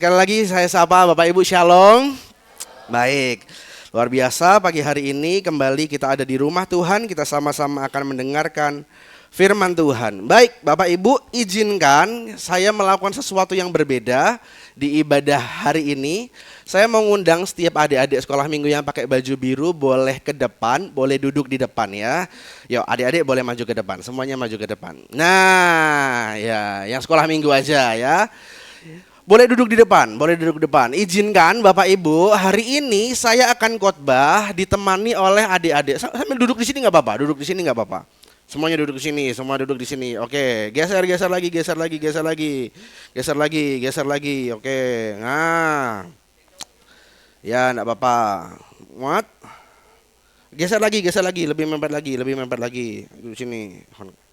Sekali lagi saya sapa Bapak Ibu Shalom. Baik, luar biasa pagi hari ini kembali kita ada di rumah Tuhan. Kita sama-sama akan mendengarkan firman Tuhan. Baik Bapak Ibu, izinkan saya melakukan sesuatu yang berbeda di ibadah hari ini. Saya mengundang setiap adik-adik sekolah minggu yang pakai baju biru boleh ke depan, boleh duduk di depan ya. Yuk adik-adik boleh maju ke depan, semuanya maju ke depan. Nah ya, yang sekolah minggu aja ya. Boleh duduk di depan, boleh duduk di depan. Izinkan Bapak Ibu, hari ini saya akan khotbah ditemani oleh adik-adik. Sambil duduk di sini nggak apa-apa, duduk di sini nggak apa-apa. Semuanya duduk di sini, semua duduk di sini. Oke, geser lagi, geser lagi, geser lagi, geser lagi, geser lagi. Oke, nah, ya nggak apa-apa. Muat. Geser lagi, lebih mepet lagi, lebih mepet lagi. Duduk sini.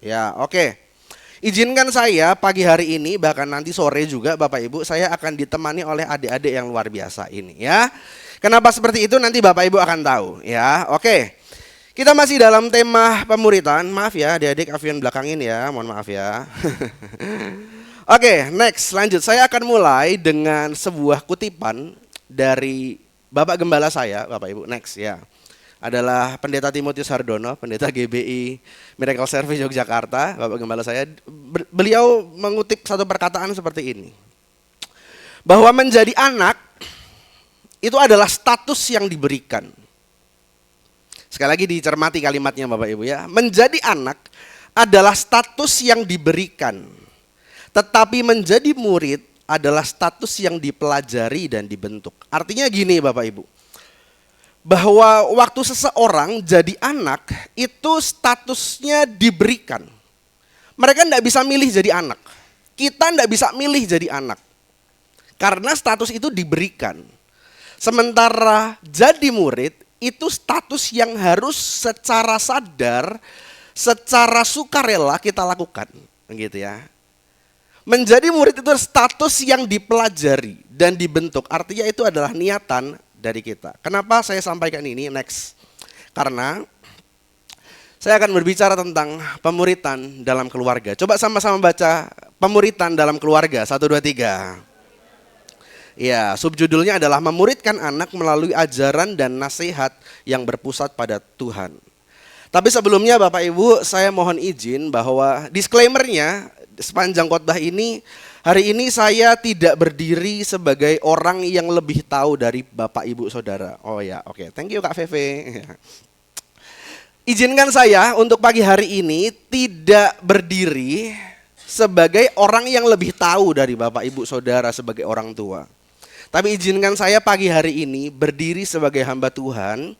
Ya, oke. Izinkan saya pagi hari ini bahkan nanti sore juga Bapak Ibu saya akan ditemani oleh adik-adik yang luar biasa ini ya. Kenapa seperti itu nanti Bapak Ibu akan tahu ya. Oke. Kita masih dalam tema pemuritan. Maaf ya adik-adik Avian belakangin ya, mohon maaf ya. Oke, next lanjut. Saya akan mulai dengan sebuah kutipan dari Bapak Gembala saya, Bapak Ibu. Next ya. Adalah Pendeta Timotius Hardono, Pendeta GBI Miracle Service Yogyakarta, Bapak Gembala saya. Beliau mengutip satu perkataan seperti ini. Bahwa menjadi anak itu adalah status yang diberikan. Sekali lagi dicermati kalimatnya Bapak Ibu ya. Menjadi anak adalah status yang diberikan. Tetapi menjadi murid adalah status yang dipelajari dan dibentuk. Artinya gini Bapak Ibu. Bahwa waktu seseorang jadi anak itu statusnya diberikan. Mereka tidak bisa milih jadi anak. Kita tidak bisa milih jadi anak. Karena status itu diberikan. Sementara jadi murid itu status yang harus secara sadar, secara sukarela kita lakukan. Begitu ya. Menjadi murid itu status yang dipelajari dan dibentuk. Artinya itu adalah niatan dari kita. Kenapa saya sampaikan ini? Next. Karena saya akan berbicara tentang pemuritan dalam keluarga. Coba sama-sama baca pemuritan dalam keluarga. 1, 2, 3. Ya, subjudulnya adalah memuridkan anak melalui ajaran dan nasihat yang berpusat pada Tuhan. Tapi sebelumnya Bapak Ibu, saya mohon izin bahwa disclaimer-nya sepanjang khotbah ini, hari ini saya tidak berdiri sebagai orang yang lebih tahu dari Bapak Ibu Saudara. Oh ya, oke. Thank you Kak Feve. Izinkan saya untuk pagi hari ini tidak berdiri sebagai orang yang lebih tahu dari Bapak Ibu Saudara sebagai orang tua. Tapi izinkan saya pagi hari ini berdiri sebagai hamba Tuhan.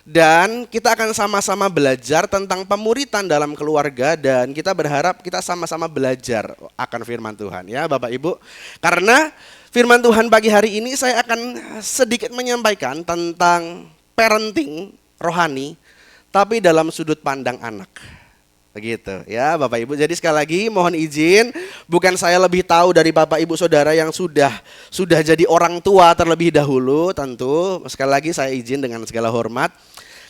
Dan kita akan sama-sama belajar tentang pemuritan dalam keluarga dan kita berharap kita sama-sama belajar akan firman Tuhan ya Bapak Ibu. Karena firman Tuhan pagi hari ini saya akan sedikit menyampaikan tentang parenting rohani tapi dalam sudut pandang anak. Begitu ya Bapak Ibu. Jadi sekali lagi mohon izin, bukan saya lebih tahu dari Bapak Ibu Saudara yang sudah jadi orang tua terlebih dahulu tentu. Sekali lagi saya izin dengan segala hormat.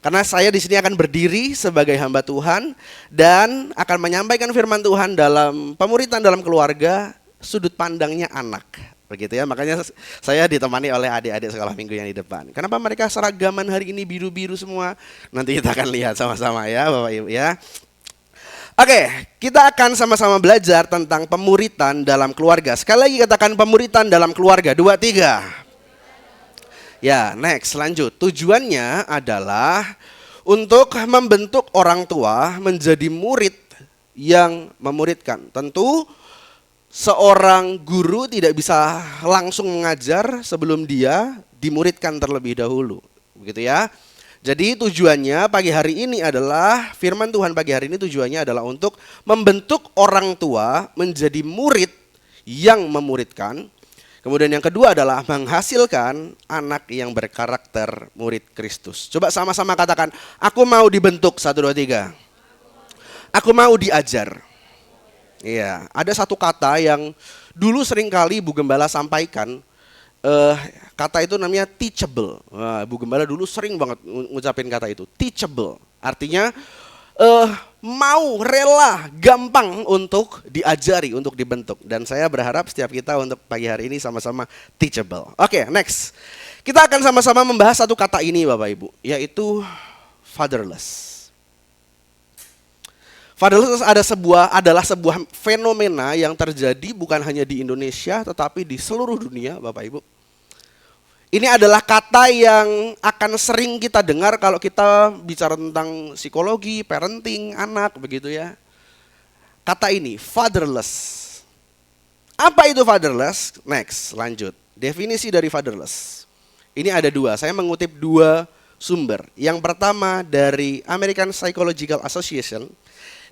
Karena saya di sini akan berdiri sebagai hamba Tuhan dan akan menyampaikan firman Tuhan dalam pemuritan dalam keluarga sudut pandangnya anak. Begitu ya. Makanya saya ditemani oleh adik-adik sekolah minggu yang di depan. Kenapa mereka seragaman hari ini biru-biru semua? Nanti kita akan lihat sama-sama ya Bapak Ibu ya. Oke, kita akan sama-sama belajar tentang pemuritan dalam keluarga. Sekali lagi katakan pemuritan dalam keluarga. 2, 3. Ya, next, lanjut. Tujuannya adalah untuk membentuk orang tua menjadi murid yang memuridkan. Tentu seorang guru tidak bisa langsung mengajar sebelum dia dimuridkan terlebih dahulu. Begitu ya. Jadi tujuannya pagi hari ini adalah, firman Tuhan pagi hari ini tujuannya adalah untuk membentuk orang tua menjadi murid yang memuridkan. Kemudian yang kedua adalah menghasilkan anak yang berkarakter murid Kristus. Coba sama-sama katakan, aku mau dibentuk. 1, 2, 3. Aku mau diajar. Iya, ada satu kata yang dulu seringkali Bu Gembala sampaikan. Kata itu namanya teachable. Bu Gembala dulu sering banget ngucapin kata itu, teachable. Artinya mau, rela, gampang untuk diajari, untuk dibentuk. Dan saya berharap setiap kita untuk pagi hari ini sama-sama teachable. Oke, next. Kita akan sama-sama membahas satu kata ini Bapak Ibu, yaitu fatherless. Fatherless adalah sebuah fenomena yang terjadi bukan hanya di Indonesia tetapi di seluruh dunia Bapak Ibu. Ini adalah kata yang akan sering kita dengar kalau kita bicara tentang psikologi, parenting, anak begitu ya. Kata ini, fatherless. Apa itu fatherless? Next, lanjut. Definisi dari fatherless. Ini ada dua, saya mengutip dua sumber. Yang pertama dari American Psychological Association.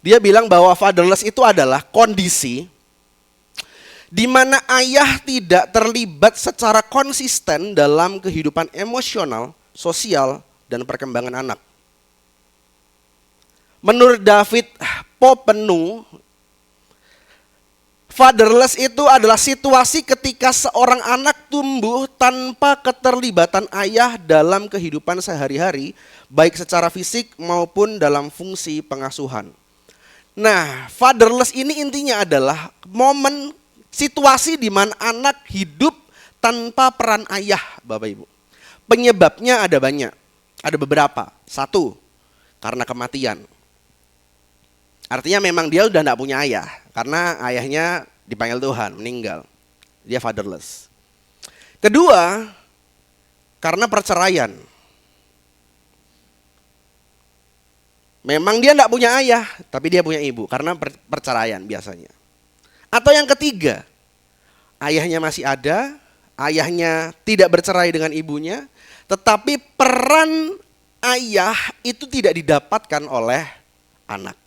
Dia bilang bahwa fatherless itu adalah kondisi di mana ayah tidak terlibat secara konsisten dalam kehidupan emosional, sosial, dan perkembangan anak. Menurut David Popenu, fatherless itu adalah situasi ketika seorang anak tumbuh tanpa keterlibatan ayah dalam kehidupan sehari-hari, baik secara fisik maupun dalam fungsi pengasuhan. Nah, fatherless ini intinya adalah momen situasi di mana anak hidup tanpa peran ayah, Bapak Ibu. Penyebabnya ada banyak, ada beberapa. Satu, karena kematian. Artinya memang dia udah tidak punya ayah, karena ayahnya dipanggil Tuhan, meninggal. Dia fatherless. Kedua, karena perceraian. Memang dia tidak punya ayah, tapi dia punya ibu, karena perceraian biasanya. Atau yang ketiga, ayahnya masih ada, ayahnya tidak bercerai dengan ibunya, tetapi peran ayah itu tidak didapatkan oleh anak.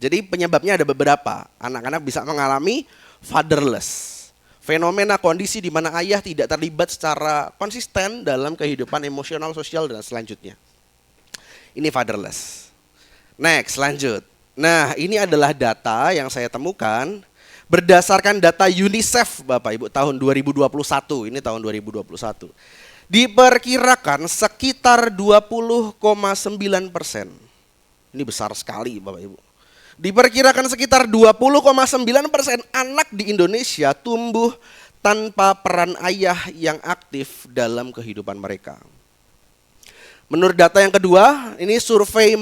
Jadi penyebabnya ada beberapa. Anak-anak bisa mengalami fatherless. Fenomena kondisi di mana ayah tidak terlibat secara konsisten dalam kehidupan emosional, sosial, dan selanjutnya. Ini fatherless. Next, lanjut. Nah, ini adalah data yang saya temukan berdasarkan data UNICEF Bapak Ibu tahun 2021, ini tahun 2021. Diperkirakan sekitar 20,9%. Ini besar sekali Bapak Ibu. Diperkirakan sekitar 20,9% anak di Indonesia tumbuh tanpa peran ayah yang aktif dalam kehidupan mereka. Menurut data yang kedua, ini Survei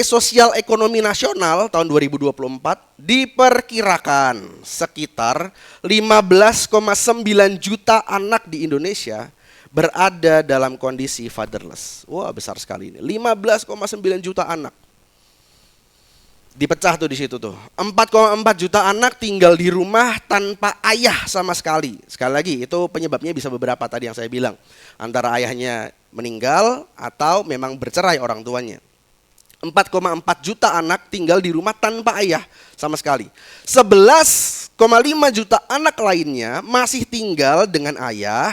Sosial Ekonomi Nasional tahun 2024 diperkirakan sekitar 15,9 juta anak di Indonesia berada dalam kondisi fatherless. Wah, besar sekali ini. 15,9 juta anak. Dipecah tuh di situ tuh. 4,4 juta anak tinggal di rumah tanpa ayah sama sekali. Sekali lagi, itu penyebabnya bisa beberapa tadi yang saya bilang. Antara ayahnya meninggal atau memang bercerai orang tuanya. 4,4 juta anak tinggal di rumah tanpa ayah sama sekali. 11,5 juta anak lainnya masih tinggal dengan ayah,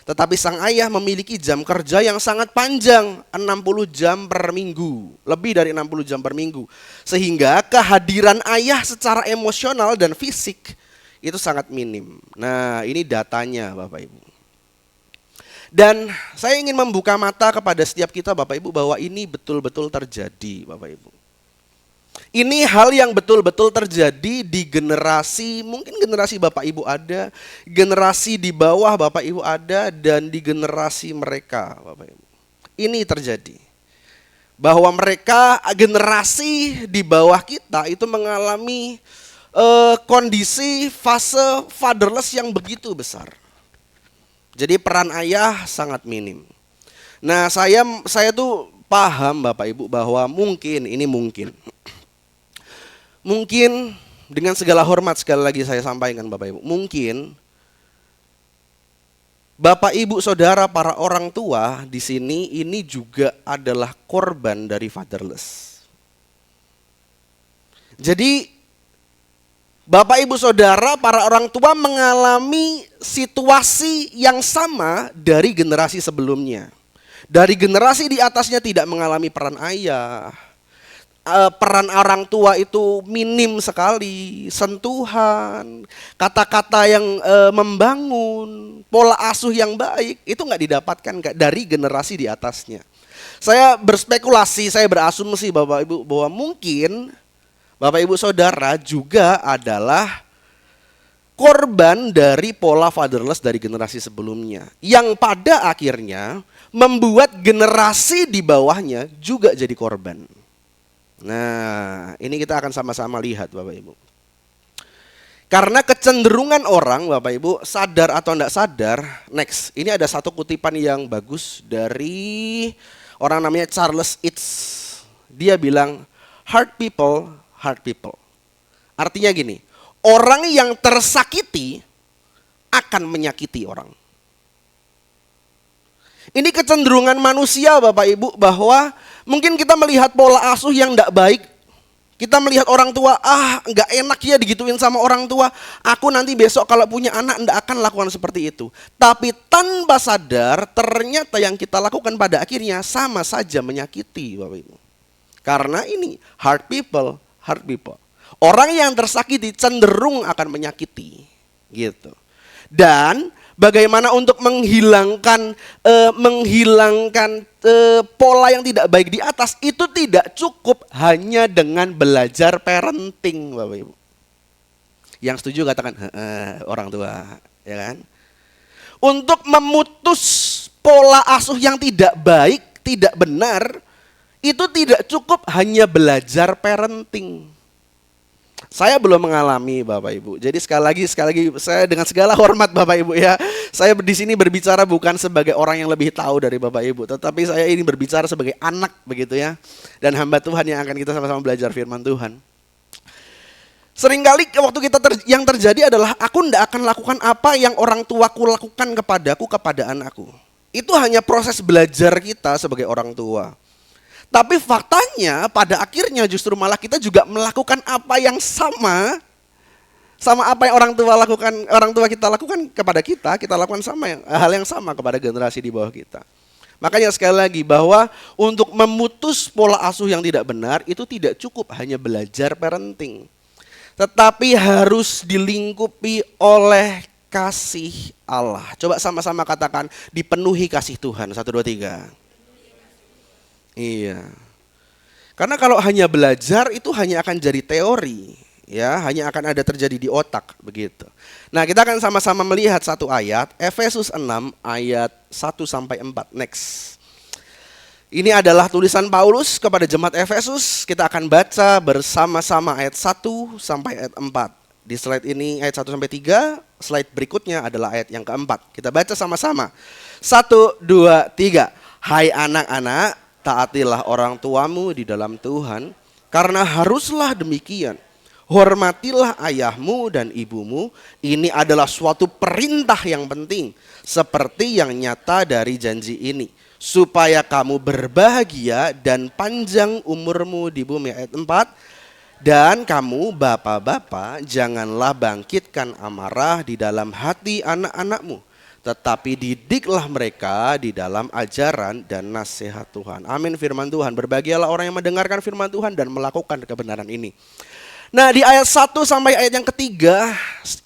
tetapi sang ayah memiliki jam kerja yang sangat panjang, 60 jam per minggu, lebih dari 60 jam per minggu. Sehingga kehadiran ayah secara emosional dan fisik itu sangat minim. Nah, ini datanya Bapak Ibu. Dan saya ingin membuka mata kepada setiap kita Bapak Ibu bahwa ini betul-betul terjadi Bapak Ibu. Ini hal yang betul-betul terjadi di generasi, mungkin generasi Bapak Ibu ada, generasi di bawah Bapak Ibu ada, dan di generasi mereka Bapak Ibu. Ini terjadi. Bahwa mereka generasi di bawah kita itu mengalami kondisi fase fatherless yang begitu besar. Jadi peran ayah sangat minim. Nah, saya tuh paham Bapak Ibu bahwa mungkin dengan segala hormat sekali lagi saya sampaikan Bapak Ibu, mungkin Bapak Ibu Saudara para orang tua di sini ini juga adalah korban dari fatherless. Jadi Bapak Ibu Saudara para orang tua mengalami situasi yang sama dari generasi sebelumnya. Dari generasi di atasnya tidak mengalami peran ayah. Peran orang tua itu minim sekali, sentuhan, kata-kata yang membangun, pola asuh yang baik itu nggak didapatkan dari generasi di atasnya. Saya berspekulasi, saya berasumsi Bapak Ibu bahwa mungkin Bapak Ibu Saudara juga adalah korban dari pola fatherless dari generasi sebelumnya. Yang pada akhirnya membuat generasi di bawahnya juga jadi korban. Nah, ini kita akan sama-sama lihat Bapak Ibu. Karena kecenderungan orang Bapak Ibu, sadar atau tidak sadar, next, ini ada satu kutipan yang bagus dari orang namanya Charles Itz. Dia bilang, hard people, hard people. Artinya gini, orang yang tersakiti akan menyakiti orang. Ini kecenderungan manusia Bapak Ibu, bahwa mungkin kita melihat pola asuh yang tidak baik. Kita melihat orang tua, nggak enak ya digituin sama orang tua. Aku nanti besok kalau punya anak nggak akan lakukan seperti itu. Tapi tanpa sadar ternyata yang kita lakukan pada akhirnya sama saja menyakiti Bapak Ibu. Karena ini hard people, hard people. Orang yang tersakiti cenderung akan menyakiti, gitu. Dan bagaimana untuk menghilangkan pola yang tidak baik di atas itu tidak cukup hanya dengan belajar parenting, Bapak Ibu. Yang setuju katakan orang tua, ya kan? Untuk memutus pola asuh yang tidak baik, tidak benar, itu tidak cukup hanya belajar parenting. Saya belum mengalami Bapak Ibu. Jadi sekali lagi saya dengan segala hormat Bapak Ibu ya. Saya di sini berbicara bukan sebagai orang yang lebih tahu dari Bapak Ibu, tetapi saya ini berbicara sebagai anak begitu ya. Dan hamba Tuhan yang akan kita sama-sama belajar firman Tuhan. Seringkali waktu yang terjadi adalah aku tidak akan lakukan apa yang orang tuaku lakukan kepadaku kepada anakku. Itu hanya proses belajar kita sebagai orang tua. Tapi faktanya pada akhirnya justru malah kita juga melakukan apa yang sama apa yang orang tua kita lakukan kepada kita lakukan hal yang sama kepada generasi di bawah kita. Makanya sekali lagi bahwa untuk memutus pola asuh yang tidak benar itu tidak cukup hanya belajar parenting. Tetapi harus dilingkupi oleh kasih Allah. Coba sama-sama katakan, dipenuhi kasih Tuhan. 1, 2, 3. Iya. Karena kalau hanya belajar itu hanya akan jadi teori, ya, hanya akan ada terjadi di otak begitu. Nah, kita akan sama-sama melihat satu ayat, Efesus 6 ayat 1 sampai 4. Next. Ini adalah tulisan Paulus kepada jemaat Efesus. Kita akan baca bersama-sama ayat 1 sampai ayat 4. Di slide ini ayat 1 sampai 3, slide berikutnya adalah ayat yang keempat. Kita baca sama-sama. 1, 2, 3. Hai anak-anak, taatilah orang tuamu di dalam Tuhan, karena haruslah demikian. Hormatilah ayahmu dan ibumu, ini adalah suatu perintah yang penting, seperti yang nyata dari janji ini, supaya kamu berbahagia dan panjang umurmu di bumi. Ayat 4. Dan kamu bapak-bapak janganlah bangkitkan amarah di dalam hati anak-anakmu, tetapi didiklah mereka di dalam ajaran dan nasihat Tuhan. Amin firman Tuhan. Berbahagialah orang yang mendengarkan firman Tuhan dan melakukan kebenaran ini. Nah, di ayat 1 sampai ayat yang ketiga,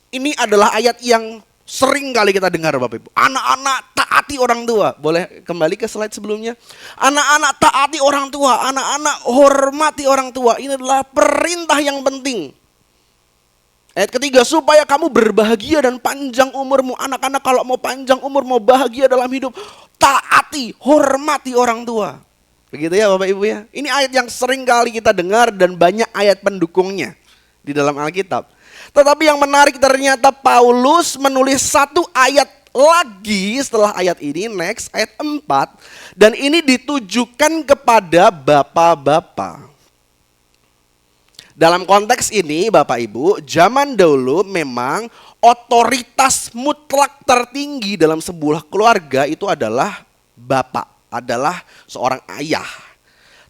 ini adalah ayat yang sering kali kita dengar Bapak Ibu. Anak-anak taati orang tua. Boleh kembali ke slide sebelumnya? Anak-anak taati orang tua, anak-anak hormati orang tua. Ini adalah perintah yang penting. Ayat ketiga, supaya kamu berbahagia dan panjang umurmu. Anak-anak kalau mau panjang umur, mau bahagia dalam hidup, taati, hormati orang tua. Begitu ya Bapak Ibu ya. Ini ayat yang sering kali kita dengar dan banyak ayat pendukungnya di dalam Alkitab. Tetapi yang menarik ternyata Paulus menulis satu ayat lagi setelah ayat ini, next, ayat 4. Dan ini ditujukan kepada bapak-bapak. Dalam konteks ini Bapak Ibu, zaman dahulu memang otoritas mutlak tertinggi dalam sebuah keluarga itu adalah bapak, adalah seorang ayah.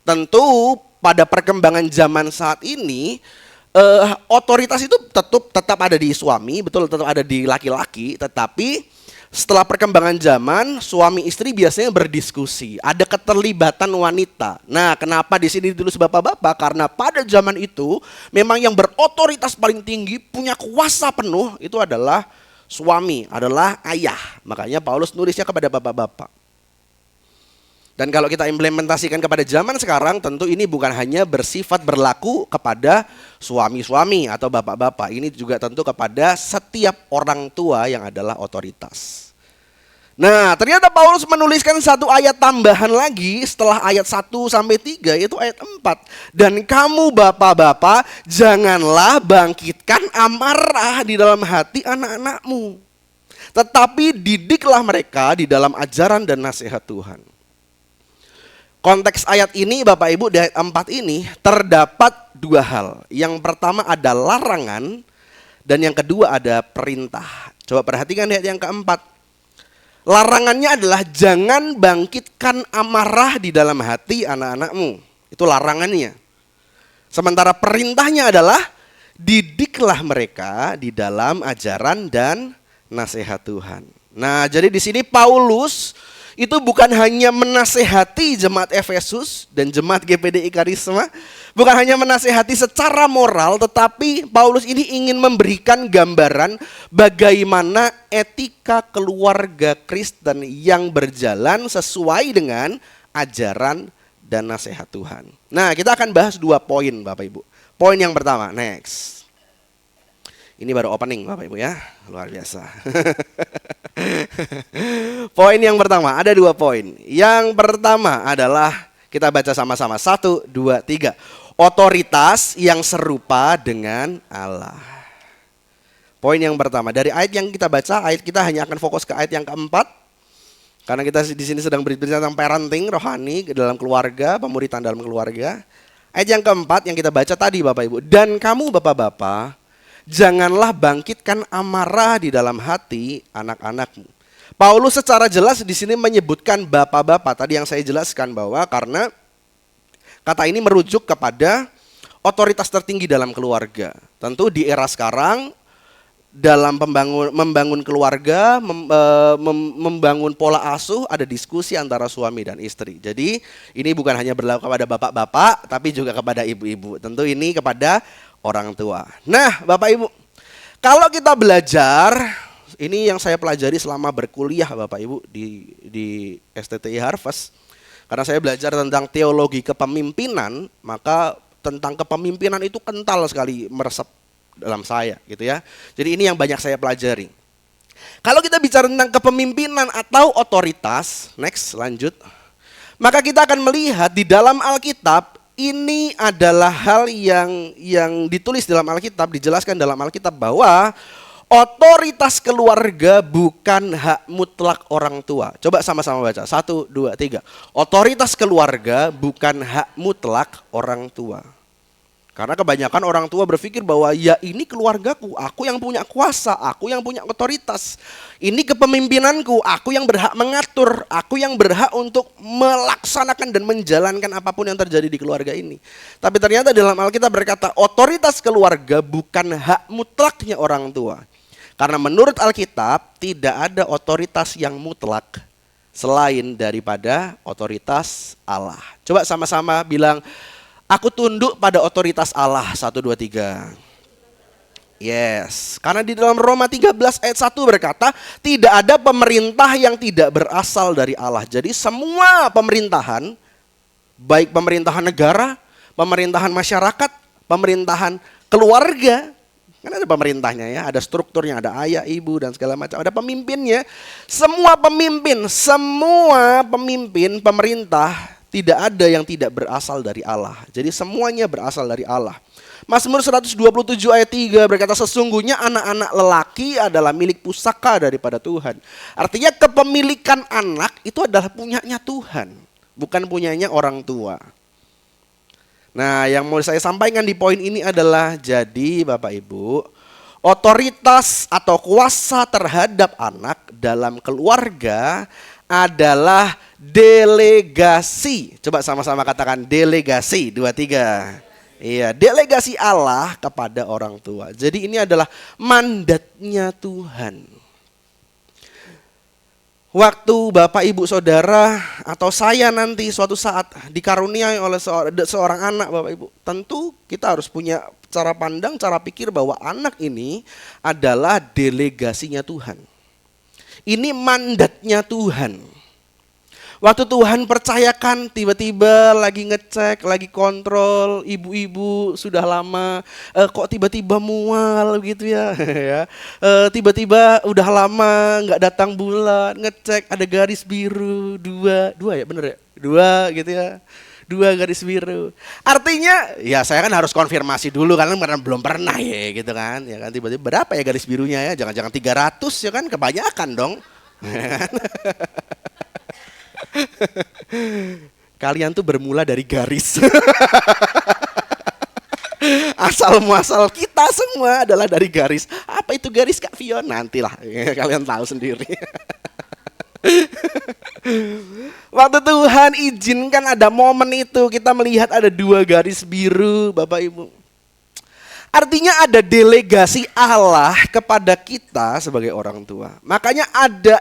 Tentu pada perkembangan zaman saat ini otoritas itu tetap ada di suami, betul, tetap ada di laki-laki, tetapi setelah perkembangan zaman, suami istri biasanya berdiskusi, ada keterlibatan wanita. Nah, kenapa di sini ditulis bapak-bapak? Karena pada zaman itu memang yang berotoritas paling tinggi, punya kuasa penuh itu adalah suami, adalah ayah. Makanya Paulus nulisnya kepada bapak-bapak. Dan kalau kita implementasikan kepada zaman sekarang, tentu ini bukan hanya bersifat berlaku kepada suami-suami atau bapak-bapak. Ini juga tentu kepada setiap orang tua yang adalah otoritas. Nah, ternyata Paulus menuliskan satu ayat tambahan lagi setelah ayat 1-3, yaitu ayat 4. Dan kamu bapak-bapak, janganlah bangkitkan amarah di dalam hati anak-anakmu, tetapi didiklah mereka di dalam ajaran dan nasihat Tuhan. Konteks ayat ini Bapak Ibu di ayat 4 ini terdapat dua hal. Yang pertama ada larangan dan yang kedua ada perintah. Coba perhatikan di ayat yang keempat. Larangannya adalah jangan bangkitkan amarah di dalam hati anak-anakmu. Itu larangannya. Sementara perintahnya adalah didiklah mereka di dalam ajaran dan nasihat Tuhan. Nah, jadi di sini Paulus itu bukan hanya menasehati jemaat Efesus dan jemaat GPDI Karisma, bukan hanya menasehati secara moral, tetapi Paulus ini ingin memberikan gambaran bagaimana etika keluarga Kristen yang berjalan sesuai dengan ajaran dan nasihat Tuhan. Nah, kita akan bahas 2 poin Bapak Ibu. Poin yang pertama, next. Ini baru opening Bapak Ibu ya, luar biasa. Poin yang pertama, ada 2 poin. Yang pertama adalah kita baca sama-sama. 1, 2, 3. Otoritas yang serupa dengan Allah. Poin yang pertama, dari ayat yang kita baca, ayat kita hanya akan fokus ke ayat yang keempat. Karena kita di sini sedang berbicara tentang parenting rohani dalam keluarga, pemuritan dalam keluarga. Ayat yang keempat yang kita baca tadi Bapak Ibu. Dan kamu bapak-bapak, janganlah bangkitkan amarah di dalam hati anak-anakmu. Paulus secara jelas di sini menyebutkan bapak-bapak. Tadi yang saya jelaskan bahwa karena kata ini merujuk kepada otoritas tertinggi dalam keluarga. Tentu di era sekarang dalam membangun keluarga, membangun pola asuh, ada diskusi antara suami dan istri. Jadi ini bukan hanya berlaku kepada bapak-bapak, tapi juga kepada ibu-ibu. Tentu ini kepada orang tua. Nah, Bapak Ibu, kalau kita belajar, ini yang saya pelajari selama berkuliah Bapak Ibu di STTI Harvest. Karena saya belajar tentang teologi kepemimpinan, maka tentang kepemimpinan itu kental sekali meresap dalam saya gitu ya. Jadi ini yang banyak saya pelajari. Kalau kita bicara tentang kepemimpinan atau otoritas, next lanjut. Maka kita akan melihat di dalam Alkitab ini adalah hal yang ditulis dalam Alkitab, dijelaskan dalam Alkitab bahwa otoritas keluarga bukan hak mutlak orang tua. Coba sama-sama baca. 1, 2, 3. Otoritas keluarga bukan hak mutlak orang tua. Karena kebanyakan orang tua berpikir bahwa ya ini keluargaku, aku yang punya kuasa, aku yang punya otoritas. Ini kepemimpinanku, aku yang berhak mengatur, aku yang berhak untuk melaksanakan dan menjalankan apapun yang terjadi di keluarga ini. Tapi ternyata dalam Alkitab berkata otoritas keluarga bukan hak mutlaknya orang tua. Karena menurut Alkitab tidak ada otoritas yang mutlak selain daripada otoritas Allah. Coba sama-sama bilang, aku tunduk pada otoritas Allah. 1, 2, 3. Yes. Karena di dalam Roma 13 ayat 1 berkata, tidak ada pemerintah yang tidak berasal dari Allah. Jadi semua pemerintahan, baik pemerintahan negara, pemerintahan masyarakat, pemerintahan keluarga, kan ada pemerintahnya ya, ada strukturnya, ada ayah, ibu dan segala macam, ada pemimpinnya. Semua pemimpin pemerintah tidak ada yang tidak berasal dari Allah. Jadi semuanya berasal dari Allah. Mazmur 127 ayat 3 berkata, sesungguhnya anak-anak lelaki adalah milik pusaka daripada Tuhan. Artinya kepemilikan anak itu adalah punyanya Tuhan, bukan punyanya orang tua. Nah, yang mau saya sampaikan di poin ini adalah, jadi Bapak Ibu, otoritas atau kuasa terhadap anak dalam keluarga adalah delegasi. Coba sama-sama katakan delegasi. 2, 3. Iya, delegasi Allah kepada orang tua. Jadi ini adalah mandatnya Tuhan. Waktu Bapak Ibu Saudara atau saya nanti suatu saat dikaruniai oleh seorang anak Bapak Ibu, tentu kita harus punya cara pandang, cara pikir bahwa anak ini adalah delegasinya Tuhan. Ini mandatnya Tuhan. Waktu Tuhan percayakan, tiba-tiba lagi ngecek, lagi kontrol, ibu-ibu sudah lama, kok tiba-tiba mual gitu ya, ya. Tiba-tiba udah lama nggak datang bulan, ngecek ada garis biru, dua ya bener ya, dua gitu ya, dua garis biru. Artinya, ya saya kan harus konfirmasi dulu karena belum pernah ya gitu kan, ya kan tiba-tiba berapa ya garis birunya ya, jangan-jangan 300 ya kan, kebanyakan dong. Kalian tuh bermula dari garis. Asal muasal kita semua adalah dari garis. Apa itu garis Kak Vion? Nantilah kalian tahu sendiri. Waktu Tuhan izinkan ada momen itu, kita melihat ada dua garis biru, Bapak Ibu. Artinya ada delegasi Allah kepada kita sebagai orang tua. Makanya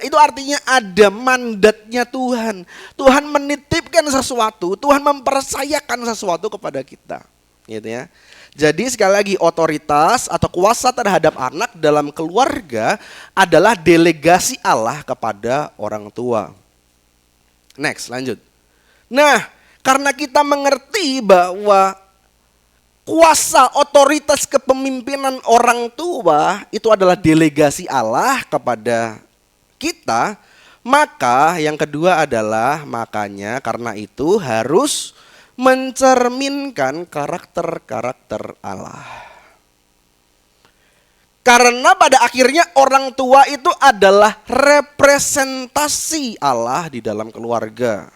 itu artinya ada mandatnya Tuhan. Tuhan menitipkan sesuatu, Tuhan mempercayakan sesuatu kepada kita. Gitu ya. Jadi sekali lagi otoritas atau kuasa terhadap anak dalam keluarga adalah delegasi Allah kepada orang tua. Next, lanjut. Nah, karena kita mengerti bahwa kuasa otoritas kepemimpinan orang tua itu adalah delegasi Allah kepada kita, maka yang kedua adalah makanya karena itu harus mencerminkan karakter-karakter Allah. Karena pada akhirnya orang tua itu adalah representasi Allah di dalam keluarga.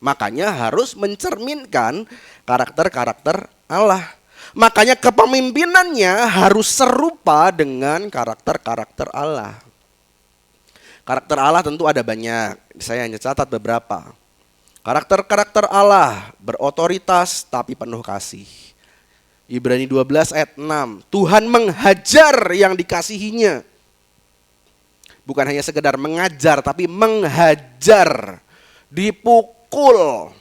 Makanya harus mencerminkan karakter-karakter Allah. Makanya kepemimpinannya harus serupa dengan karakter-karakter Allah. Karakter Allah tentu ada banyak, saya hanya catat beberapa. Karakter-karakter Allah berotoritas tapi penuh kasih. Ibrani 12 ayat 6, Tuhan menghajar yang dikasihinya. Bukan hanya sekedar mengajar tapi menghajar, dipukul,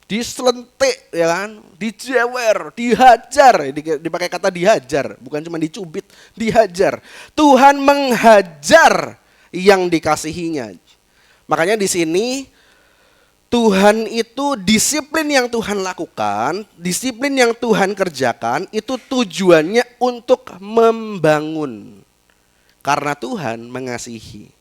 diselentik ya kan, dijewer, dihajar, dipakai kata dihajar, bukan cuma dicubit, dihajar. Tuhan menghajar yang dikasihinya. Makanya di sini Tuhan itu disiplin yang Tuhan lakukan, disiplin yang Tuhan kerjakan itu tujuannya untuk membangun. Karena Tuhan mengasihi.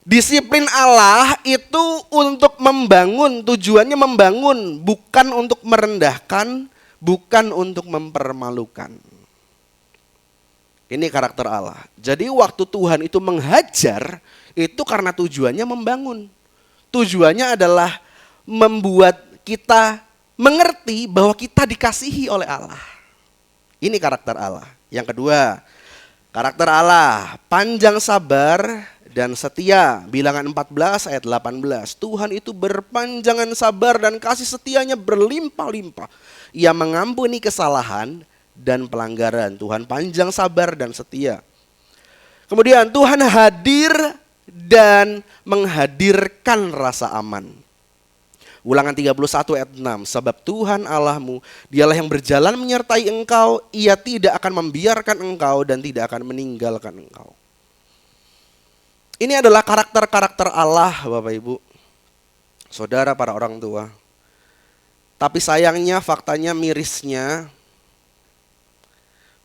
Disiplin Allah itu untuk membangun, tujuannya membangun, bukan untuk merendahkan, bukan untuk mempermalukan. Ini karakter Allah. Jadi waktu Tuhan itu menghajar, itu karena tujuannya membangun. Tujuannya adalah membuat kita mengerti bahwa kita dikasihi oleh Allah. Ini karakter Allah. Yang kedua, karakter Allah panjang sabar dan setia. Bilangan 14 ayat 18. Tuhan itu berpanjangan sabar dan kasih setianya berlimpah-limpah. Ia mengampuni kesalahan dan pelanggaran. Tuhan panjang sabar dan setia. Kemudian Tuhan hadir dan menghadirkan rasa aman. Ulangan 31 ayat 6. Sebab Tuhan Allahmu, dialah yang berjalan menyertai engkau. Ia tidak akan membiarkan engkau dan tidak akan meninggalkan engkau. Ini adalah karakter-karakter Allah, Bapak Ibu, saudara para orang tua. Tapi sayangnya, faktanya, mirisnya,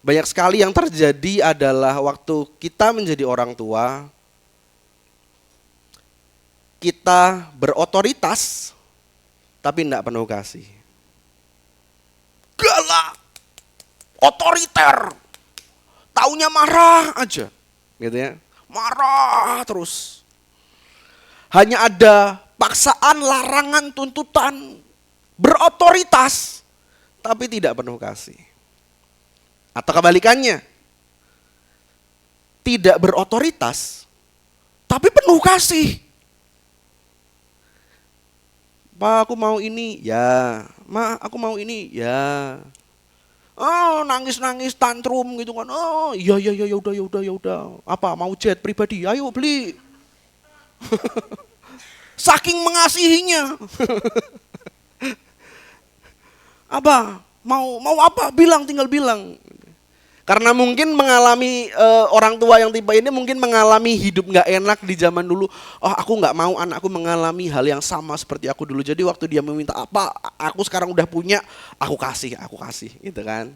banyak sekali yang terjadi adalah waktu kita menjadi orang tua, kita berotoritas, tapi tidak penuh kasih. Galak, otoriter, taunya marah aja, gitu ya. Marah terus. Hanya ada paksaan, larangan, tuntutan, berotoritas, tapi tidak penuh kasih. Atau kebalikannya, tidak berotoritas, tapi penuh kasih. Pak, aku mau ini, ya. Ma, aku mau ini, ya. Oh, nangis-nangis tantrum gitu kan. Oh, iya ya udah. Apa mau jet pribadi? Ayo beli. Saking mengasihinya. Apa? Mau apa? Tinggal bilang. Karena mungkin mengalami orang tua yang tipe ini mungkin mengalami hidup nggak enak di zaman dulu. Oh, aku nggak mau anakku mengalami hal yang sama seperti aku dulu. Jadi waktu dia meminta apa, aku sekarang udah punya, aku kasih, gitu kan.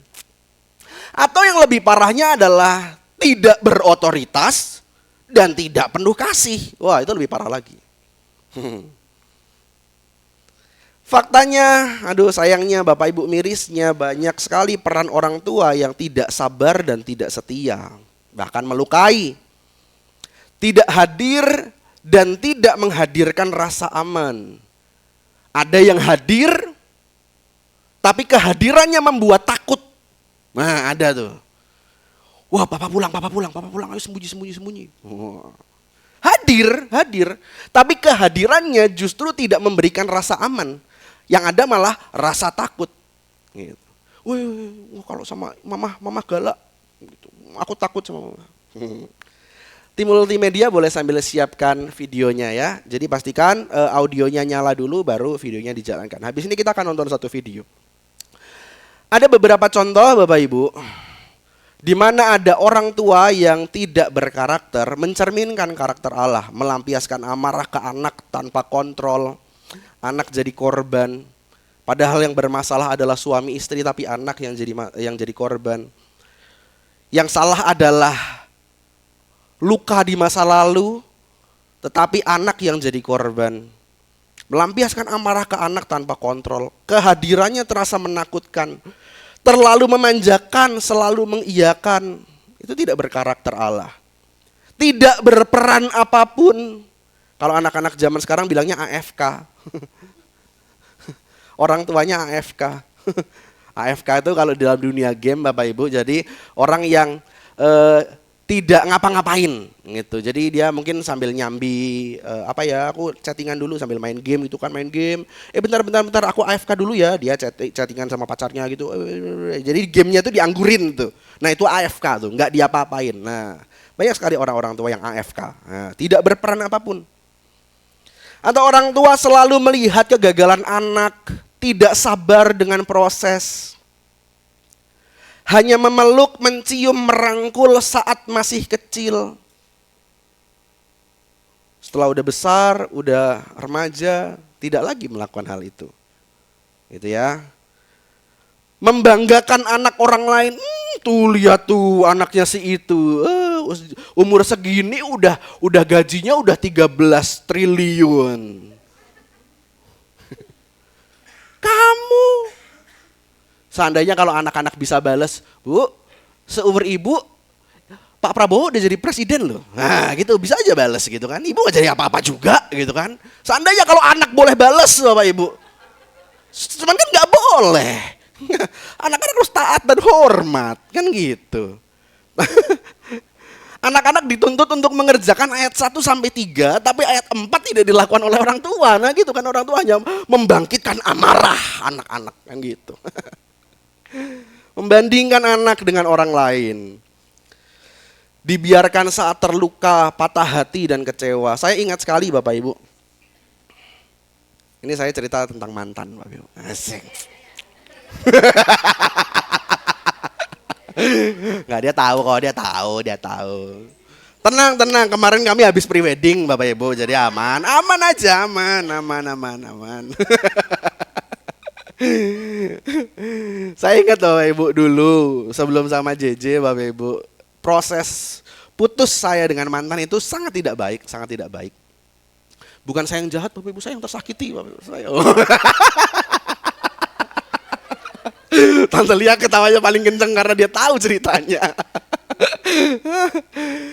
Atau yang lebih parahnya adalah tidak berotoritas dan tidak penuh kasih. Wah, itu lebih parah lagi. Faktanya, aduh sayangnya Bapak Ibu mirisnya banyak sekali peran orang tua yang tidak sabar dan tidak setia. Bahkan melukai. Tidak hadir dan tidak menghadirkan rasa aman. Ada yang hadir, tapi kehadirannya membuat takut. Nah ada tuh. Wah papa pulang, ayo sembunyi. Oh. Hadir, tapi kehadirannya justru tidak memberikan rasa aman. Yang ada malah rasa takut. Gitu. Wah kalau sama mama galak. Gitu. Aku takut sama mama. Tim multimedia boleh sambil siapkan videonya ya. Jadi pastikan audionya nyala dulu baru videonya dijalankan. Habis ini kita akan nonton satu video. Ada beberapa contoh Bapak Ibu. Di mana ada orang tua yang tidak berkarakter, mencerminkan karakter Allah, melampiaskan amarah ke anak tanpa kontrol. Anak jadi korban. Padahal yang bermasalah adalah suami istri tapi anak yang jadi korban. Yang salah adalah luka di masa lalu tetapi anak yang jadi korban. Melampiaskan amarah ke anak tanpa kontrol. Kehadirannya terasa menakutkan. Terlalu memanjakan, selalu mengiyakan. Itu tidak berkarakter Allah. Tidak berperan apapun. Kalau anak-anak zaman sekarang bilangnya AFK. Orang tuanya AFK. AFK itu kalau dalam dunia game Bapak Ibu, jadi orang yang tidak ngapa-ngapain gitu. Jadi dia mungkin sambil nyambi aku chattingan dulu sambil main game gitu kan, main game. Bentar aku AFK dulu ya, dia chattingan sama pacarnya gitu. Jadi gamenya tuh dianggurin tuh. Nah itu AFK tuh, nggak diapa-apain. Nah banyak sekali orang-orang tua yang AFK, nah, tidak berperan apapun. Atau orang tua selalu melihat kegagalan anak, tidak sabar dengan proses. Hanya memeluk, mencium, merangkul saat masih kecil. Setelah udah besar, udah remaja, tidak lagi melakukan hal itu. Gitu ya. Membanggakan anak orang lain. Tuh lihat tuh anaknya si itu. Umur segini udah gajinya udah 13 triliun. Kamu. Seandainya kalau anak-anak bisa balas, Bu, seumur ibu Pak Prabowo udah jadi presiden loh. Nah gitu bisa aja balas gitu kan. Ibu gak jadi apa-apa juga gitu kan. Seandainya kalau anak boleh balas Bapak Ibu. Cuman kan gak boleh. Anak-anak harus taat dan hormat kan gitu. Anak-anak dituntut untuk mengerjakan ayat 1 sampai 3, tapi ayat 4 tidak dilakukan oleh orang tua. Nah gitu kan, orang tua hanya membangkitkan amarah anak-anak kan gitu. Membandingkan anak dengan orang lain. Dibiarkan saat terluka, patah hati dan kecewa. Saya ingat sekali Bapak Ibu. Ini saya cerita tentang mantan Bapak Ibu. Asik. Nggak, dia tahu. Tenang, kemarin kami habis prewedding Bapak Ibu, jadi aman aja. Saya ingat Bapak Ibu dulu, sebelum sama JJ Bapak Ibu, proses putus saya dengan mantan itu sangat tidak baik. Bukan saya yang jahat Bapak Ibu, saya yang tersakiti Bapak Ibu. Tante Lia ketawanya paling kenceng karena dia tahu ceritanya.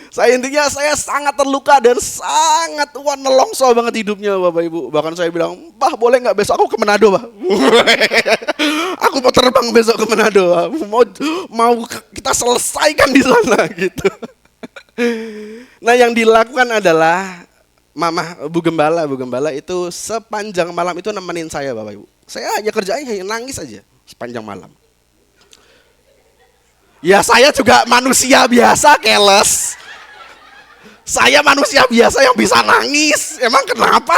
Saya sangat terluka dan sangat nelongso banget hidupnya Bapak Ibu. Bahkan saya bilang, "Bah, boleh nggak besok aku ke Manado, Bah?" Aku mau terbang besok ke Manado, Bah. Mau kita selesaikan di sana gitu. Nah, yang dilakukan adalah Mama Bu Gembala itu sepanjang malam itu nemenin saya Bapak Ibu. Saya hanya kerjanya nangis aja sepanjang malam. Ya saya juga manusia biasa keles. Saya manusia biasa yang bisa nangis. Emang kenapa?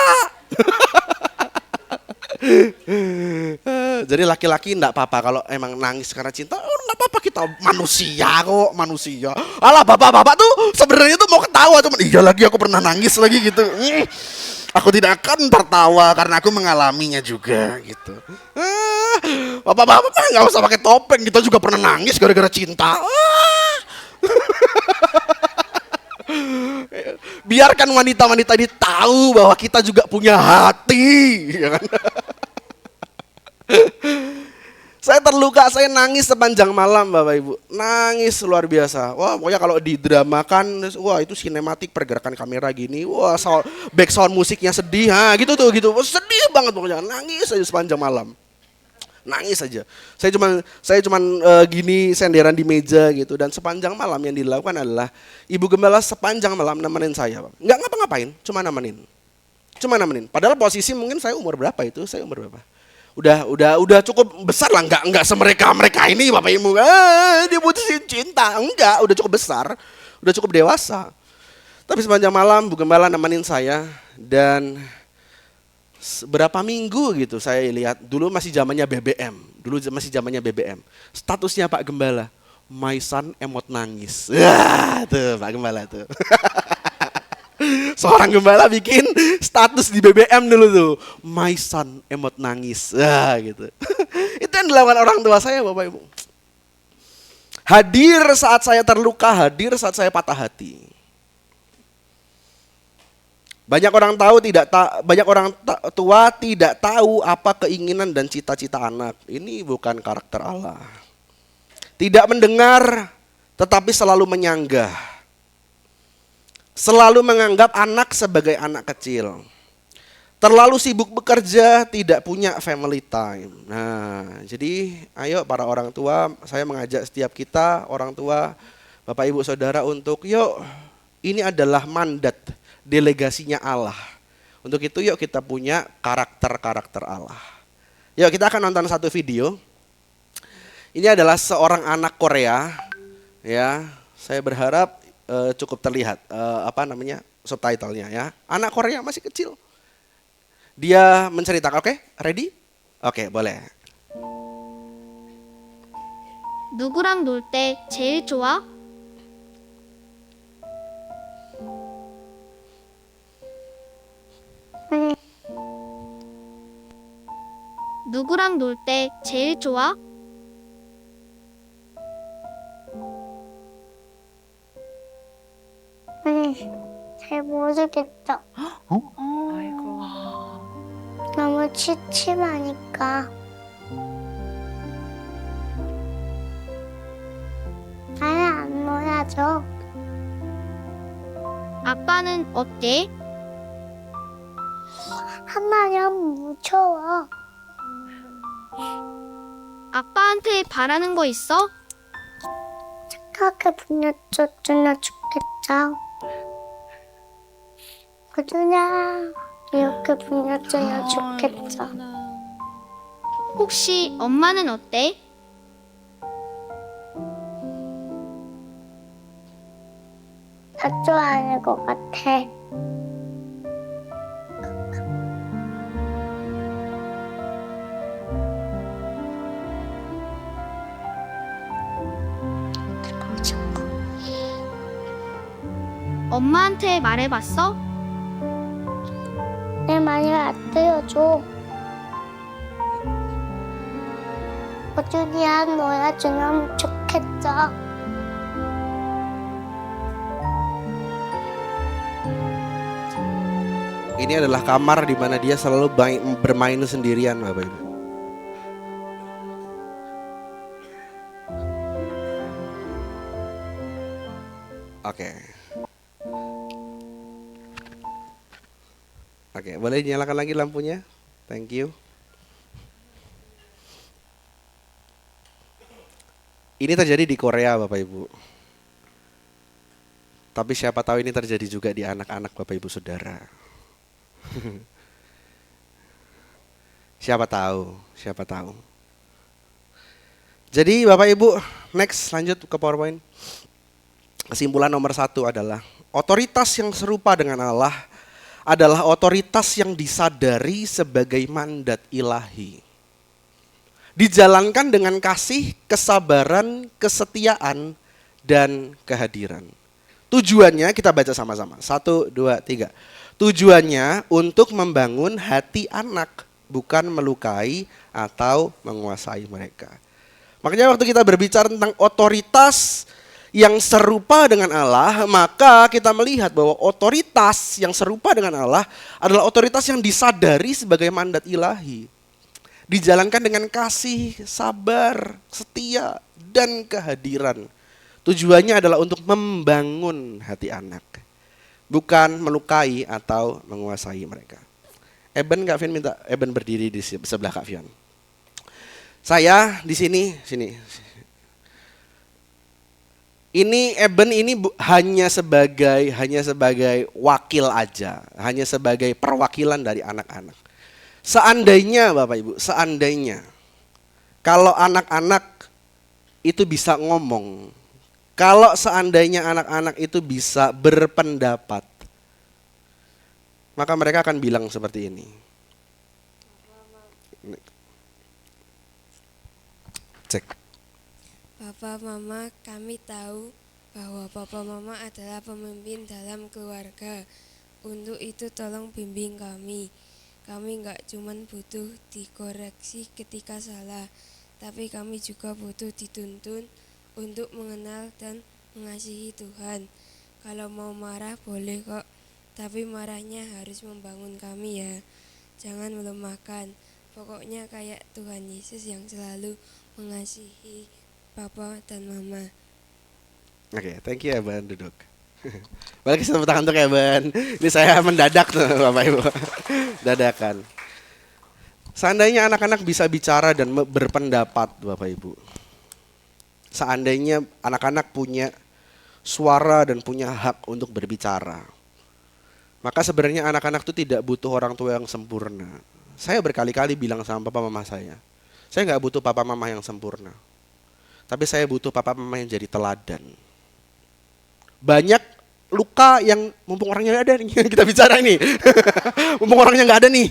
Jadi laki-laki enggak apa-apa kalau emang nangis karena cinta, enggak apa-apa, kita manusia kok, manusia. Alah, bapak-bapak tuh sebenarnya tuh mau ketawa, cuman iya lagi aku pernah nangis lagi gitu. Aku tidak akan tertawa karena aku mengalaminya juga gitu. Bapak-bapak nggak usah pakai topeng, kita juga pernah nangis gara-gara cinta. Biarkan wanita-wanita ini tahu bahwa kita juga punya hati, ya kan? Saya terluka, saya nangis sepanjang malam Bapak Ibu. Nangis luar biasa. Wah, pokoknya kalau didramakan, wah itu sinematik pergerakan kamera gini. Wah, back sound musiknya sedih, gitu tuh gitu. Sedih banget pokoknya. Nangis aja sepanjang malam. Nangis aja. Saya cuman gini senderan di meja gitu, dan sepanjang malam yang dilakukan adalah Ibu Gembala sepanjang malam nemenin saya, Pak. Nggak ngapa-ngapain, cuma nemenin. Padahal posisi mungkin saya umur berapa itu? Saya umur berapa? Udah cukup besar lah, nggak semereka ini Bapak Ibu. Dia putusin cinta, enggak, udah cukup besar, udah cukup dewasa. Tapi sepanjang malam Bu Gembala nemenin saya, dan berapa minggu gitu saya lihat, dulu masih zamannya BBM. Statusnya Pak Gembala, my son emot nangis. Tuh Pak Gembala tuh. Seorang gembala bikin status di BBM dulu tuh, my son emot nangis, gitu. Itu yang dilakukan orang tua saya Bapak Ibu. Hadir saat saya terluka, hadir saat saya patah hati. Banyak orang tua tidak tahu apa keinginan dan cita-cita anak. Ini bukan karakter Allah. Tidak mendengar, tetapi selalu menyanggah. Selalu menganggap anak sebagai anak kecil. Terlalu sibuk bekerja, tidak punya family time. Nah, jadi ayo para orang tua, saya mengajak setiap kita, orang tua, Bapak Ibu Saudara, untuk yuk, ini adalah mandat, delegasinya Allah. Untuk itu yuk kita punya karakter-karakter Allah. Yuk kita akan nonton satu video. Ini adalah seorang anak Korea, ya. Saya berharap cukup terlihat subtitlenya ya. Anak Korea masih kecil. Dia menceritakan, oke? Ready? Oke, boleh. 누구랑 놀 때 제일 좋아? 누구랑 놀 때 제일 좋아? 잘 모르겠다. 아이고. 너무 취침하니까. 아예 안 놀아줘. 아빠는 어때? 한마디하면 무서워. 아빠한테 바라는 거 있어? 착하게 불려줬으면 좋겠다. 그냥 이렇게 불려주면 좋겠다. 혹시 엄마는 어때? 다 좋아하는 것 같아. 엄마한테 말해봤어? 내 말을 안 들어줘. 꾸준히 놀아주면 좋겠어. Ini adalah kamar di mana dia selalu bermain sendirian, Bapak Ibu. Oke, boleh nyalakan lagi lampunya? Thank you. Ini terjadi di Korea, Bapak Ibu. Tapi siapa tahu ini terjadi juga di anak-anak Bapak Ibu Saudara. Siapa tahu. Jadi Bapak Ibu, next lanjut ke PowerPoint. Kesimpulan nomor 1 adalah otoritas yang serupa dengan Allah adalah otoritas yang disadari sebagai mandat ilahi. dijalankan dengan kasih, kesabaran, kesetiaan, dan kehadiran. Tujuannya kita baca sama-sama. 1, 2, 3. Tujuannya untuk membangun hati anak, bukan melukai atau menguasai mereka. Makanya waktu kita berbicara tentang otoritas yang serupa dengan Allah, maka kita melihat bahwa otoritas yang serupa dengan Allah adalah otoritas yang disadari sebagai mandat ilahi. Dijalankan dengan kasih, sabar, setia, dan kehadiran. Tujuannya adalah untuk membangun hati anak, bukan melukai atau menguasai mereka. Kak Fion minta Eben berdiri di sebelah Kak Fion. Saya di sini. Ini Eben ini hanya sebagai wakil aja, hanya sebagai perwakilan dari anak-anak. Seandainya Bapak Ibu, kalau anak-anak itu bisa ngomong, kalau seandainya anak-anak itu bisa berpendapat, maka mereka akan bilang seperti ini. Cek. Papa, Mama, kami tahu bahwa Papa Mama adalah pemimpin dalam keluarga. Untuk itu tolong bimbing kami. Kami nggak cuman butuh dikoreksi ketika salah, tapi kami juga butuh dituntun untuk mengenal dan mengasihi Tuhan. Kalau mau marah boleh kok, tapi marahnya harus membangun kami ya. Jangan melemahkan. Pokoknya kayak Tuhan Yesus yang selalu mengasihi Papa dan Mama. Oke, thank you Eben, duduk. Balik tepuk tangan untuk Eben. Ini saya mendadak tuh Bapak Ibu. Dadakan. Seandainya anak-anak bisa bicara dan berpendapat Bapak Ibu. Seandainya anak-anak punya suara dan punya hak untuk berbicara, maka sebenarnya anak-anak itu tidak butuh orang tua yang sempurna. Saya berkali-kali bilang sama papa mama saya nggak butuh papa mama yang sempurna, tapi saya butuh papa mama yang jadi teladan. Banyak luka yang mumpung orangnya nggak ada nih, kita bicara ini. Mumpung orangnya nggak ada nih.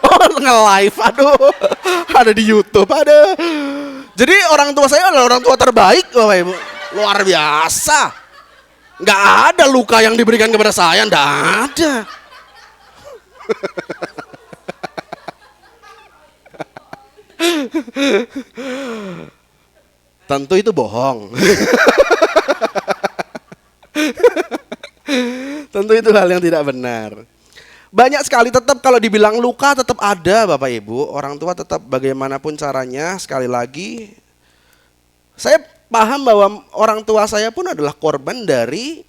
Oh, nge-live, aduh, ada di YouTube, ada. Jadi orang tua saya adalah orang tua terbaik, Bapak Ibu. Luar biasa. Nggak ada luka yang diberikan kepada saya, nggak ada. Tentu itu bohong. Tentu itu hal yang tidak benar. Banyak sekali tetap kalau dibilang luka tetap ada Bapak Ibu. Orang tua tetap bagaimanapun caranya, sekali lagi saya paham bahwa orang tua saya pun adalah korban dari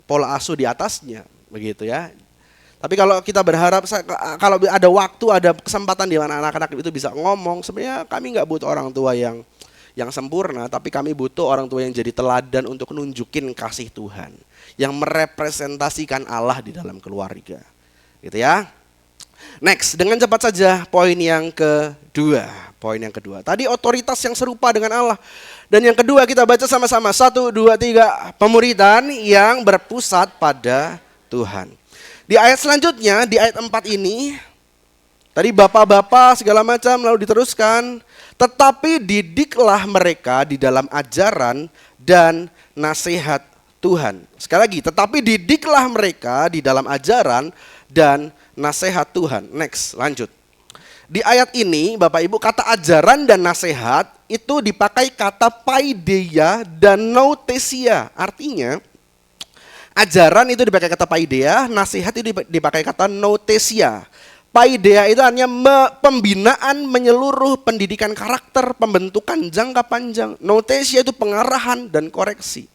pola asuh di atasnya, begitu ya. Tapi kalau kita berharap kalau ada waktu, ada kesempatan di mana anak-anak itu bisa ngomong, sebenarnya kami nggak butuh orang tua yang sempurna, tapi kami butuh orang tua yang jadi teladan untuk nunjukin kasih Tuhan, yang merepresentasikan Allah di dalam keluarga. Gitu ya. Next, dengan cepat saja poin yang kedua. Tadi otoritas yang serupa dengan Allah. Dan yang kedua kita baca sama-sama. 1, 2, 3. Pemuridan yang berpusat pada Tuhan. Di ayat selanjutnya, di ayat 4 ini, tadi bapak-bapak segala macam lalu diteruskan. Tetapi didiklah mereka di dalam ajaran dan nasihat Tuhan. Sekali lagi, tetapi didiklah mereka di dalam ajaran dan nasihat Tuhan. Next, lanjut. Di ayat ini Bapak Ibu, kata ajaran dan nasihat itu dipakai kata paideia dan nouthesia. Artinya ajaran itu dipakai kata paideia, nasihat itu dipakai kata nouthesia. Paideia itu hanya pembinaan menyeluruh, pendidikan karakter, pembentukan jangka panjang. Nouthesia itu pengarahan dan koreksi.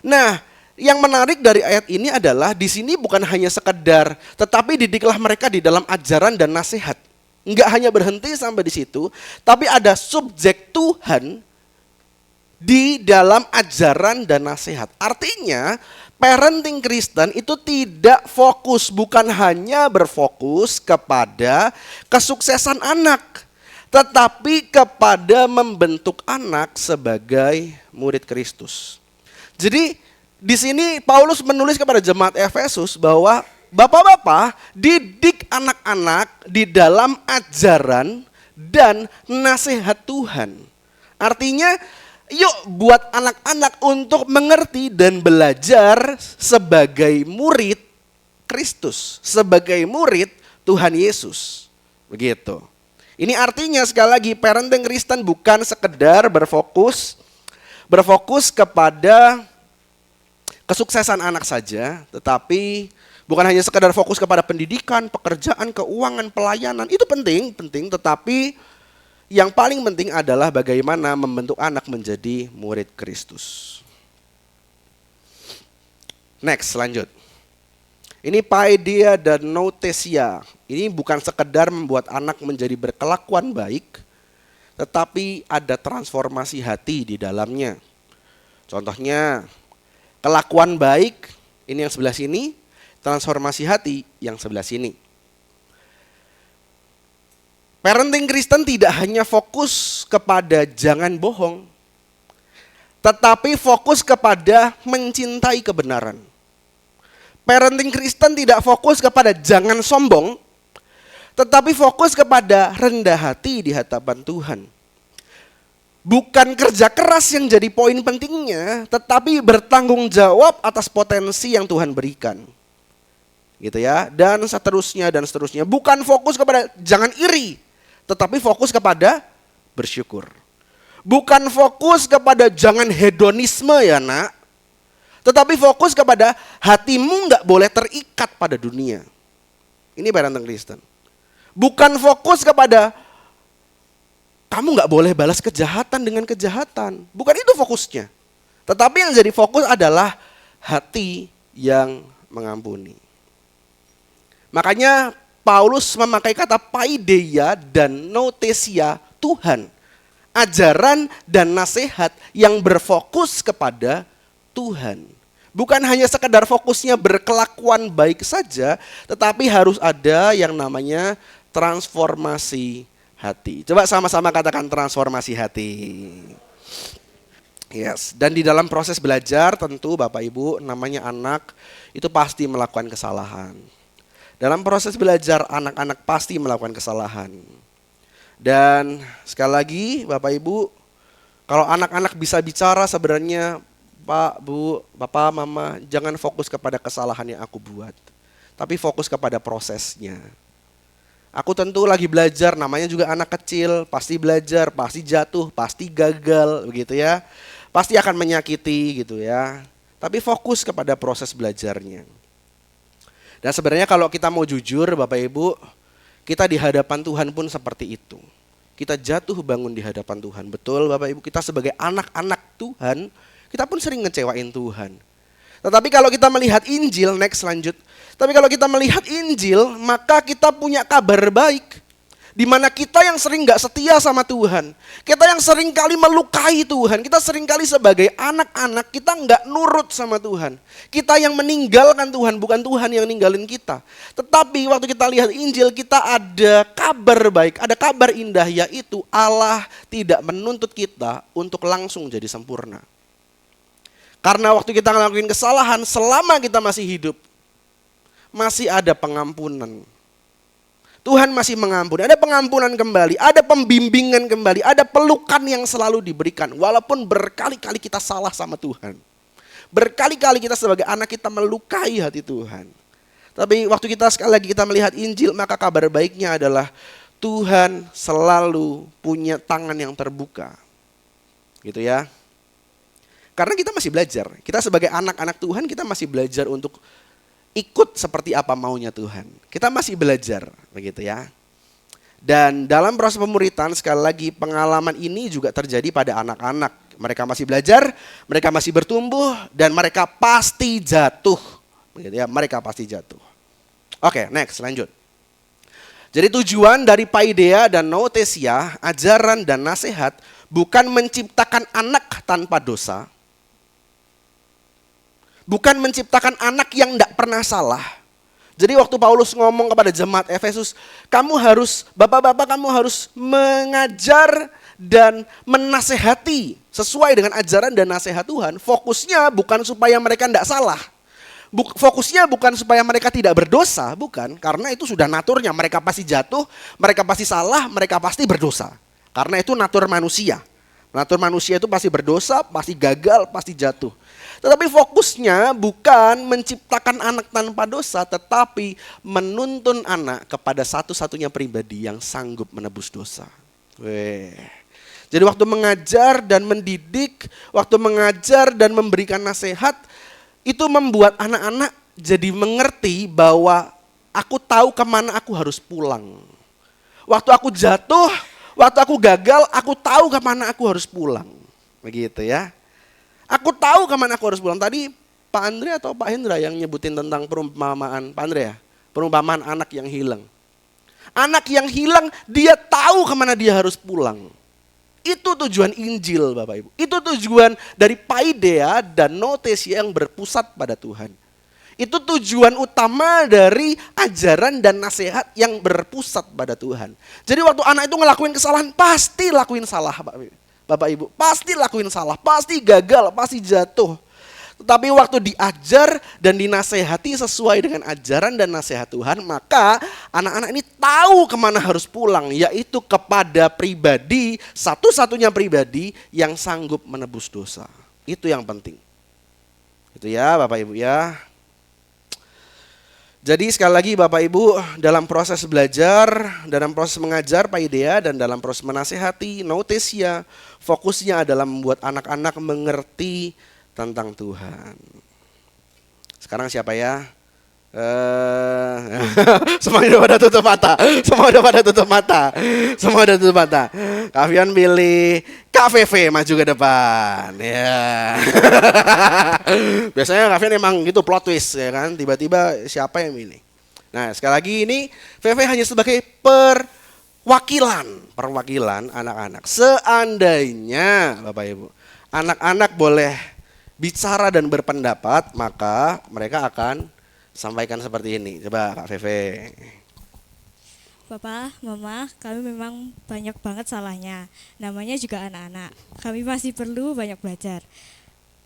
Nah, yang menarik dari ayat ini adalah di sini bukan hanya sekedar, tetapi didiklah mereka di dalam ajaran dan nasihat. Enggak hanya berhenti sampai di situ, tapi ada subjek Tuhan di dalam ajaran dan nasihat. Artinya, parenting Kristen itu tidak fokus, bukan hanya berfokus kepada kesuksesan anak, tetapi kepada membentuk anak sebagai murid Kristus. Jadi di sini Paulus menulis kepada jemaat Efesus bahwa bapak-bapak didik anak-anak di dalam ajaran dan nasihat Tuhan. Artinya, yuk buat anak-anak untuk mengerti dan belajar sebagai murid Kristus, sebagai murid Tuhan Yesus. Begitu. Ini artinya sekali lagi parenting Kristen bukan sekedar berfokus kepada kesuksesan anak saja, tetapi bukan hanya sekedar fokus kepada pendidikan, pekerjaan, keuangan, pelayanan. Itu penting, tetapi yang paling penting adalah bagaimana membentuk anak menjadi murid Kristus. Next, lanjut. Ini paideia dan nouthesia. Ini bukan sekedar membuat anak menjadi berkelakuan baik, tetapi ada transformasi hati di dalamnya. Contohnya, kelakuan baik, ini yang sebelah sini, transformasi hati yang sebelah sini. Parenting Kristen tidak hanya fokus kepada jangan bohong, tetapi fokus kepada mencintai kebenaran. Parenting Kristen tidak fokus kepada jangan sombong, tetapi fokus kepada rendah hati di hadapan Tuhan. Bukan kerja keras yang jadi poin pentingnya, tetapi bertanggung jawab atas potensi yang Tuhan berikan. Gitu ya, dan seterusnya. Bukan fokus kepada jangan iri, tetapi fokus kepada bersyukur. Bukan fokus kepada jangan hedonisme ya nak, tetapi fokus kepada hatimu nggak boleh terikat pada dunia. Ini parenting Kristen. Bukan fokus kepada kamu nggak boleh balas kejahatan dengan kejahatan. Bukan itu fokusnya. Tetapi yang jadi fokus adalah hati yang mengampuni. Makanya Paulus memakai kata paideia dan nouthesia Tuhan. Ajaran dan nasihat yang berfokus kepada Tuhan. Bukan hanya sekedar fokusnya berkelakuan baik saja, tetapi harus ada yang namanya transformasi hati. Coba sama-sama katakan transformasi hati. Yes, dan di dalam proses belajar tentu Bapak Ibu namanya anak itu pasti melakukan kesalahan. Dalam proses belajar anak-anak pasti melakukan kesalahan. Dan sekali lagi Bapak Ibu, kalau anak-anak bisa bicara sebenarnya Pak, Bu, Bapak, Mama, jangan fokus kepada kesalahan yang aku buat, tapi fokus kepada prosesnya. Aku tentu lagi belajar, namanya juga anak kecil, pasti belajar, pasti jatuh, pasti gagal, begitu ya. Pasti akan menyakiti gitu ya. Tapi fokus kepada proses belajarnya. Dan sebenarnya kalau kita mau jujur Bapak Ibu, kita di hadapan Tuhan pun seperti itu. Kita jatuh bangun di hadapan Tuhan. Betul Bapak Ibu, kita sebagai anak-anak Tuhan, kita pun sering ngecewain Tuhan. Tetapi kalau kita melihat Injil, next lanjut. Tapi kalau kita melihat Injil, maka kita punya kabar baik. Di mana kita yang sering gak setia sama Tuhan. Kita yang sering kali melukai Tuhan. Kita sering kali sebagai anak-anak kita gak nurut sama Tuhan. Kita yang meninggalkan Tuhan, bukan Tuhan yang ninggalin kita. Tetapi waktu kita lihat Injil, kita ada kabar baik, ada kabar indah, yaitu Allah tidak menuntut kita untuk langsung jadi sempurna. Karena waktu kita ngelakuin kesalahan, selama kita masih hidup, masih ada pengampunan. Tuhan masih mengampuni, ada pengampunan kembali, ada pembimbingan kembali, ada pelukan yang selalu diberikan. Walaupun berkali-kali kita salah sama Tuhan. Berkali-kali kita sebagai anak kita melukai hati Tuhan. Tapi waktu kita sekali lagi kita melihat Injil, maka kabar baiknya adalah Tuhan selalu punya tangan yang terbuka. Gitu ya. Karena kita masih belajar, kita sebagai anak-anak Tuhan kita masih belajar untuk ikut seperti apa maunya Tuhan. Kita masih belajar, begitu ya. Dan dalam proses pemuritan sekali lagi pengalaman ini juga terjadi pada anak-anak. Mereka masih belajar, mereka masih bertumbuh dan mereka pasti jatuh. Begitu ya, mereka pasti jatuh. Oke, next lanjut. Jadi tujuan dari paideia dan nouthesia, ajaran dan nasihat bukan menciptakan anak tanpa dosa. Bukan menciptakan anak yang tidak pernah salah. Jadi waktu Paulus ngomong kepada jemaat Efesus, kamu harus, bapak-bapak kamu harus mengajar dan menasehati sesuai dengan ajaran dan nasihat Tuhan. Fokusnya bukan supaya mereka tidak salah. Fokusnya bukan supaya mereka tidak berdosa, bukan. Karena itu sudah naturnya, mereka pasti jatuh, mereka pasti salah, mereka pasti berdosa. Karena itu natur manusia. Natur manusia itu pasti berdosa, pasti gagal, pasti jatuh. Tetapi fokusnya bukan menciptakan anak tanpa dosa, tetapi menuntun anak kepada satu-satunya pribadi yang sanggup menebus dosa. Weh. Jadi waktu mengajar dan mendidik, waktu mengajar dan memberikan nasihat, itu membuat anak-anak jadi mengerti bahwa aku tahu kemana aku harus pulang. Waktu aku jatuh, waktu aku gagal, aku tahu kemana aku harus pulang. Begitu ya. Aku tahu kemana aku harus pulang. Tadi Pak Andre atau Pak Hendra yang nyebutin tentang perumpamaan, Pak Andre ya? Perumpamaan anak yang hilang. Anak yang hilang, dia tahu kemana dia harus pulang. Itu tujuan Injil Bapak Ibu. Itu tujuan dari Paideia dan Notesia yang berpusat pada Tuhan. Itu tujuan utama dari ajaran dan nasihat yang berpusat pada Tuhan. Jadi waktu anak itu ngelakuin kesalahan, pasti lakuin salah Bapak Ibu. Pasti lakuin salah, pasti gagal, pasti jatuh. Tetapi waktu diajar dan dinasehati sesuai dengan ajaran dan nasihat Tuhan, maka anak-anak ini tahu kemana harus pulang, yaitu kepada pribadi, satu-satunya pribadi yang sanggup menebus dosa. Itu yang penting. Itu ya Bapak Ibu ya. Jadi sekali lagi Bapak Ibu, dalam proses belajar, dalam proses mengajar Paideia dan dalam proses menasehati Notesia, fokusnya adalah membuat anak-anak mengerti tentang Tuhan. Sekarang siapa ya? Semuanya udah pada tutup mata. Semua udah pada tutup mata. Semua udah tutup mata. Kak Fion pilih Kak VV maju ke depan. Ya. Biasanya Kak Fion emang gitu plot twist ya kan. Tiba-tiba siapa yang milih. Nah sekali lagi ini VV hanya sebagai perwakilan anak-anak. Seandainya Bapak Ibu, anak-anak boleh bicara dan berpendapat, maka mereka akan sampaikan seperti ini. Coba Kak VV. Papa, Mama, kami memang banyak banget salahnya. Namanya juga anak-anak. Kami masih perlu banyak belajar.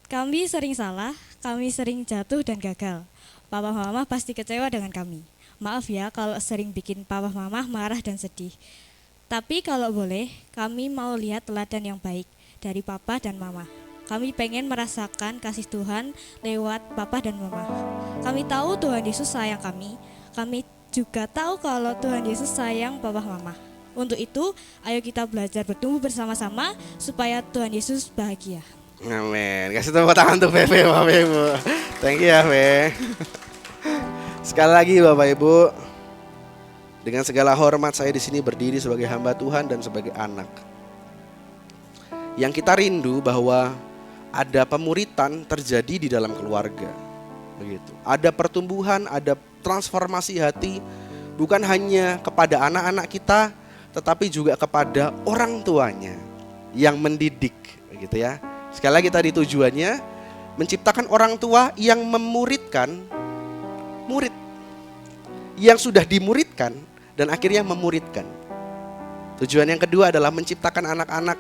Kami sering salah, kami sering jatuh dan gagal. Papa Mama pasti kecewa dengan kami. Maaf ya kalau sering bikin Papa Mama marah dan sedih. Tapi kalau boleh, kami mau lihat teladan yang baik dari Papa dan Mama. Kami pengen merasakan kasih Tuhan lewat Papa dan Mama. Kami tahu Tuhan Yesus sayang kami. Kami juga tahu kalau Tuhan Yesus sayang Papa Mama. Untuk itu, ayo kita belajar bertumbuh bersama-sama supaya Tuhan Yesus bahagia. Amin. Kasih tepuk tangan untuk VV Bapak Ibu. Thank you ya VV. Sekali lagi Bapak Ibu, dengan segala hormat saya di sini berdiri sebagai hamba Tuhan dan sebagai anak. Yang kita rindu bahwa ada pemuritan terjadi di dalam keluarga. Begitu. Ada pertumbuhan, ada transformasi hati bukan hanya kepada anak-anak kita, tetapi juga kepada orang tuanya yang mendidik, begitu ya. Sekali lagi tadi tujuannya menciptakan orang tua yang memuridkan murid yang sudah dimuridkan dan akhirnya memuridkan. Tujuan yang kedua adalah menciptakan anak-anak,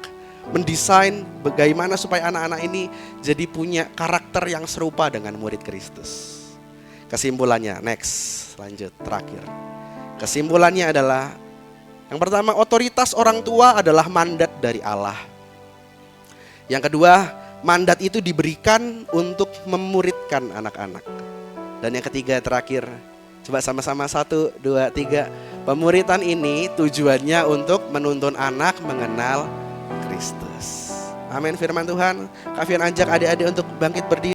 mendesain bagaimana supaya anak-anak ini jadi punya karakter yang serupa dengan murid Kristus. Kesimpulannya, next, lanjut, terakhir. Kesimpulannya adalah, yang pertama, otoritas orang tua adalah mandat dari Allah. Yang kedua, mandat itu diberikan untuk memuridkan anak-anak. Dan yang ketiga, terakhir, coba sama-sama 1, 2, 3. Pemuritan ini tujuannya untuk menuntun anak mengenal Kristus. Amin firman Tuhan. Kak Fion ajak adik-adik untuk bangkit berdiri.